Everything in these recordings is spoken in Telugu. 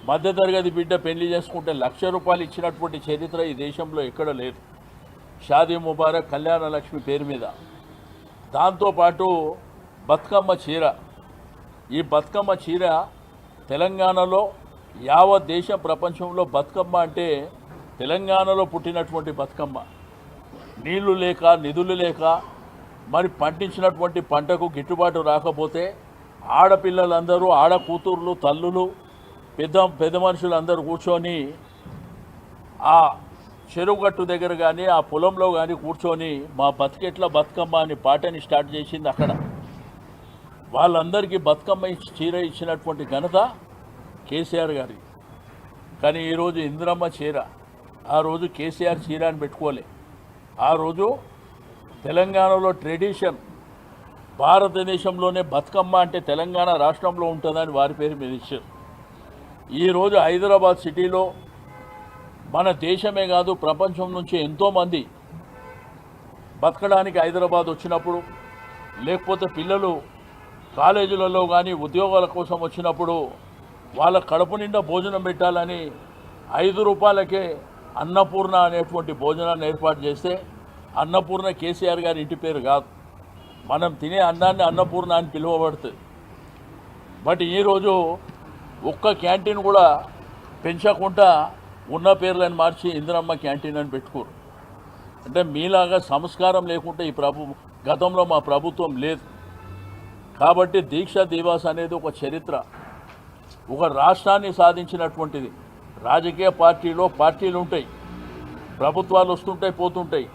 మధ్యతరగతి బిడ్డ పెళ్లి చేసుకుంటే ₹1,00,000 ఇచ్చినటువంటి చరిత్ర ఈ దేశంలో ఎక్కడ లేదు. షాదీ ముబారక్ కళ్యాణ లక్ష్మి పేరు మీద. దాంతోపాటు బతుకమ్మ చీర. ఈ బతుకమ్మ చీర తెలంగాణలో యావత్ దేశం ప్రపంచంలో బతుకమ్మ అంటే తెలంగాణలో పుట్టినటువంటి బతుకమ్మ. నీళ్లు లేక నిధులు లేక మరి పండించినటువంటి పంటకు గిట్టుబాటు రాకపోతే ఆడపిల్లలందరూ ఆడ కూతుర్లు తల్లులు పెద్ద మనుషులందరూ కూర్చొని ఆ చెరువుగట్టు దగ్గర కానీ ఆ పొలంలో కానీ కూర్చొని మా బతికెట్ల బతుకమ్మ అని పాటని స్టార్ట్ చేసింది అక్కడ. వాళ్ళందరికీ బతుకమ్మ చీర ఇచ్చినటువంటి ఘనత కేసీఆర్ గారి. కానీ ఈరోజు ఇందిరమ్మ చీర, ఆ రోజు కేసీఆర్ చీర అని పెట్టుకోలే. ఆ రోజు తెలంగాణలో ట్రెడిషన్, భారతదేశంలోనే బతుకమ్మ అంటే తెలంగాణ రాష్ట్రంలో ఉంటుందని వారి పేరు మీద ఇచ్చారు. ఈరోజు హైదరాబాద్ సిటీలో మన దేశమే కాదు ప్రపంచం నుంచి ఎంతోమంది బతకడానికి హైదరాబాద్ వచ్చినప్పుడు, లేకపోతే పిల్లలు కాలేజీలలో కానీ ఉద్యోగాల కోసం వచ్చినప్పుడు వాళ్ళ కడుపు నిండా భోజనం పెట్టాలని ₹5కే అన్నపూర్ణ అనేటువంటి భోజనాన్ని ఏర్పాటు చేస్తే, అన్నపూర్ణ కేసీఆర్ గారి ఇంటి పేరు కాదు, మనం తినే అన్నాన్ని అన్నపూర్ణ అని పిలువబడుతుంది. బట్ ఈరోజు ఒక్క క్యాంటీన్ కూడా పెంచకుండా ఉన్న పేర్లను మార్చి ఇందిరమ్మ క్యాంటీన్ అని పెట్టుకోరు. అంటే మీలాగా సంస్కారం లేకుంటే ఈ గతంలో మా ప్రభుత్వం లేదు. కాబట్టి దీక్ష దివాస్ అనేది ఒక చరిత్ర, ఒక రాష్ట్రాన్ని సాధించినటువంటిది. రాజకీయ పార్టీలు ఉంటాయి, ప్రభుత్వాలు వస్తుంటాయి పోతుంటాయి,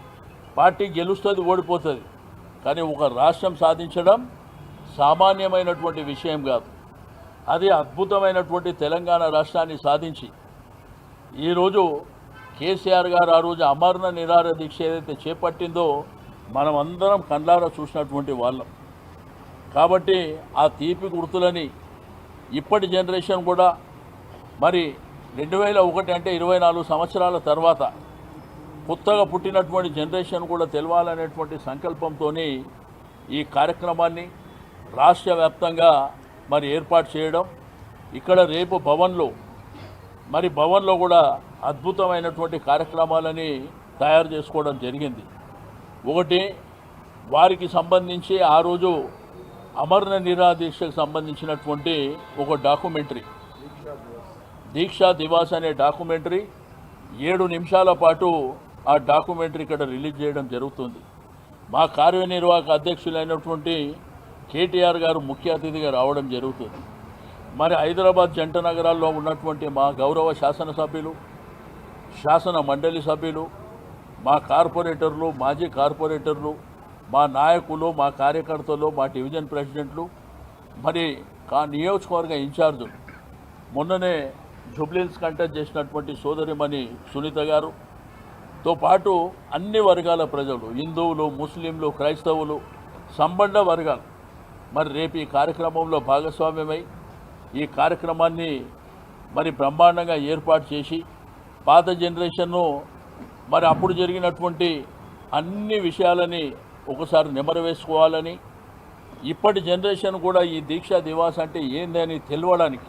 పార్టీ గెలుస్తుంది ఓడిపోతుంది. కానీ ఒక రాష్ట్రం సాధించడం సామాన్యమైనటువంటి విషయం కాదు. అది అద్భుతమైనటువంటి తెలంగాణ రాష్ట్రాన్ని సాధించి ఈరోజు కేసీఆర్ గారు ఆ రోజు అమరణ నిరాహార దీక్ష ఏదైతే చేపట్టిందో మనం అందరం కళ్ళారా చూసినటువంటి వాళ్ళం. కాబట్టి ఆ తీపి గుర్తులని ఇప్పటి జనరేషన్ కూడా మరి 2001 అంటే 24 సంవత్సరాల తర్వాత కొత్తగా పుట్టినటువంటి జనరేషన్ కూడా తెలవాలనేటువంటి సంకల్పంతో ఈ కార్యక్రమాన్ని రాష్ట్ర వ్యాప్తంగా మరి ఏర్పాటు చేయడం. ఇక్కడ రేపు భవన్లో కూడా అద్భుతమైనటువంటి కార్యక్రమాలని తయారు చేసుకోవడం జరిగింది. ఒకటి, వారికి సంబంధించి ఆ రోజు అమరణ నిరాహార దీక్షకు సంబంధించినటువంటి ఒక డాక్యుమెంటరీ, దీక్షా దివాస్ అనే డాక్యుమెంటరీ 7 నిమిషాల పాటు ఆ డాక్యుమెంటరీ ఇక్కడ రిలీజ్ చేయడం జరుగుతుంది. మా కార్యనిర్వాహక అధ్యక్షులైనటువంటి కేటీఆర్ గారు ముఖ్య అతిథిగా రావడం జరుగుతుంది. మరి హైదరాబాద్ జంట నగరాల్లో ఉన్నటువంటి మా గౌరవ శాసనసభ్యులు, శాసన మండలి సభ్యులు, మా కార్పొరేటర్లు, మాజీ కార్పొరేటర్లు, మా నాయకులు, మా కార్యకర్తలు, మా డివిజన్ ప్రెసిడెంట్లు, మరి నియోజకవర్గ ఇన్ఛార్జులు, మొన్ననే జూబ్లీహిల్స్ కంటెస్ట్ చేసినటువంటి సోదరిమణి సునీత గారుతో పాటు అన్ని వర్గాల ప్రజలు, హిందువులు, ముస్లింలు, క్రైస్తవులు, సంబంధ వర్గాలు మరి రేపు ఈ కార్యక్రమంలో భాగస్వామ్యమై ఈ కార్యక్రమాన్ని మరి బ్రహ్మాండంగా ఏర్పాటు చేసి పాత జనరేషన్ను మరి అప్పుడు జరిగినటువంటి అన్ని విషయాలని ఒకసారి నెమరవేసుకోవాలని, ఇప్పటి జనరేషన్ కూడా ఈ దీక్షా దివాస్ అంటే ఏందని తెలవడానికి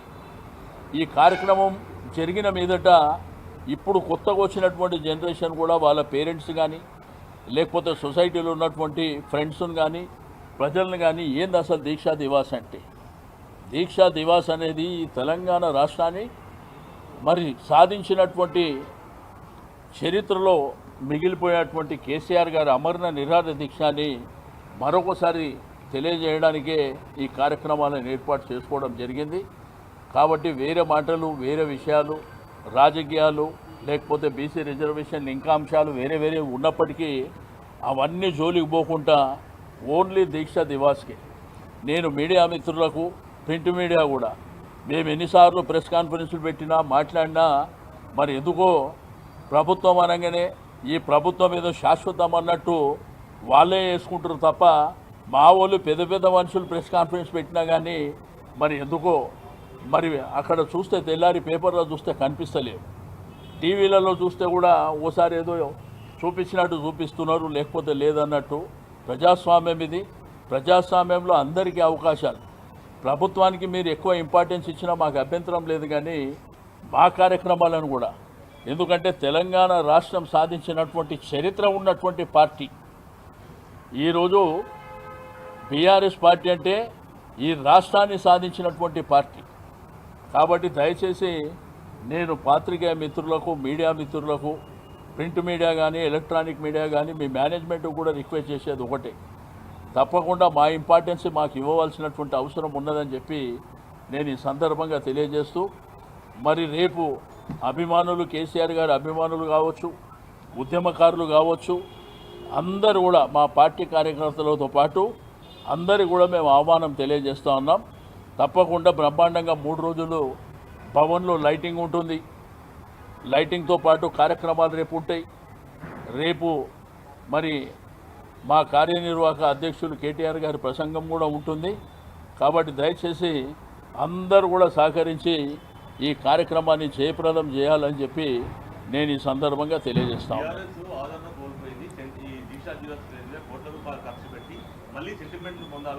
ఈ కార్యక్రమం జరిగిన మీదట ఇప్పుడు కొత్తగా వచ్చినటువంటి జనరేషన్ కూడా వాళ్ళ పేరెంట్స్ కానీ లేకపోతే సొసైటీలో ఉన్నటువంటి ఫ్రెండ్స్ని కానీ ప్రజలను కానీ ఏంది అసలు దీక్షా దివాస్ అంటే. దీక్షా దివాస్ అనేది ఈ తెలంగాణ రాష్ట్రాన్ని మరి సాధించినటువంటి చరిత్రలో మిగిలిపోయినటువంటి కేసీఆర్ గారి అమరణ నిరాహార దీక్షని మరొకసారి తెలియజేయడానికే ఈ కార్యక్రమాలను ఏర్పాటు చేసుకోవడం జరిగింది. కాబట్టి వేరే మాటలు, వేరే విషయాలు, రాజకీయాలు, లేకపోతే బీసీ రిజర్వేషన్ ఇంకా అంశాలు వేరే ఉన్నప్పటికీ అవన్నీ జోలికి పోకుండా ఓన్లీ దీక్షా దివాస్కి నేను మీడియా మిత్రులకు, ప్రింట్ మీడియా కూడా మేము ఎన్నిసార్లు ప్రెస్ కాన్ఫరెన్సులు పెట్టినా మాట్లాడినా మరి ఎందుకో ప్రభుత్వం అనగానే ఈ ప్రభుత్వం ఏదో శాశ్వతం అన్నట్టు వాళ్ళే వేసుకుంటారు తప్ప మా వాళ్ళు పెద్ద మనుషులు ప్రెస్ కాన్ఫరెన్స్ పెట్టినా కానీ మరి ఎందుకో మరి అక్కడ చూస్తే తెల్లారి పేపర్లో చూస్తే కనిపిస్తలేవు, టీవీలలో చూస్తే కూడా ఓసారి ఏదో చూపించినట్టు చూపిస్తున్నారు, లేకపోతే లేదన్నట్టు. ప్రజాస్వామ్యం ఇది, ప్రజాస్వామ్యంలో అందరికీ అవకాశాలు. ప్రభుత్వానికి మీరు ఎక్కువ ఇంపార్టెన్స్ ఇచ్చినా మాకు అభ్యంతరం లేదు, కానీ మా కార్యక్రమాలను కూడా, ఎందుకంటే తెలంగాణ రాష్ట్రం సాధించినటువంటి చరిత్ర ఉన్నటువంటి పార్టీ. ఈరోజు బీఆర్ఎస్ పార్టీ అంటే ఈ రాష్ట్రాన్ని సాధించినటువంటి పార్టీ. కాబట్టి దయచేసి నేను పాత్రికేయ మిత్రులకు, మీడియా మిత్రులకు, ప్రింట్ మీడియా కానీ ఎలక్ట్రానిక్ మీడియా కానీ మీ మేనేజ్మెంట్ కూడా రిక్వెస్ట్ చేసేది ఒకటే, తప్పకుండా మా ఇంపార్టెన్స్ మాకు ఇవ్వవలసినటువంటి అవసరం ఉన్నదని చెప్పి నేను ఈ సందర్భంగా తెలియజేస్తూ, మరి రేపు అభిమానులు, కేసీఆర్ గారి అభిమానులు కావచ్చు, ఉద్యమకారులు కావచ్చు, అందరూ కూడా మా పార్టీ కార్యకర్తలతో పాటు అందరి కూడా మేము ఆహ్వానం తెలియజేస్తూ ఉన్నాం. తప్పకుండా బ్రహ్మాండంగా 3 రోజులు భవన్లో లైటింగ్ ఉంటుంది. లైటింగ్తో పాటు కార్యక్రమాలు రేపు ఉంటాయి. రేపు మరి మా కార్యనిర్వాహక అధ్యక్షులు కేటీఆర్ గారి ప్రసంగం కూడా ఉంటుంది. కాబట్టి దయచేసి అందరూ కూడా సహకరించి ఈ కార్యక్రమాన్ని జయప్రదం చేయాలని చెప్పి నేను ఈ సందర్భంగా తెలియజేస్తాను. ఆదరణ కోల్పోయింది. ఈ దీక్షా దివస్ కోట్ల రూపాయలు ఖర్చు పెట్టి మళ్ళీ సెంటిమెంట్లు పొందాలి.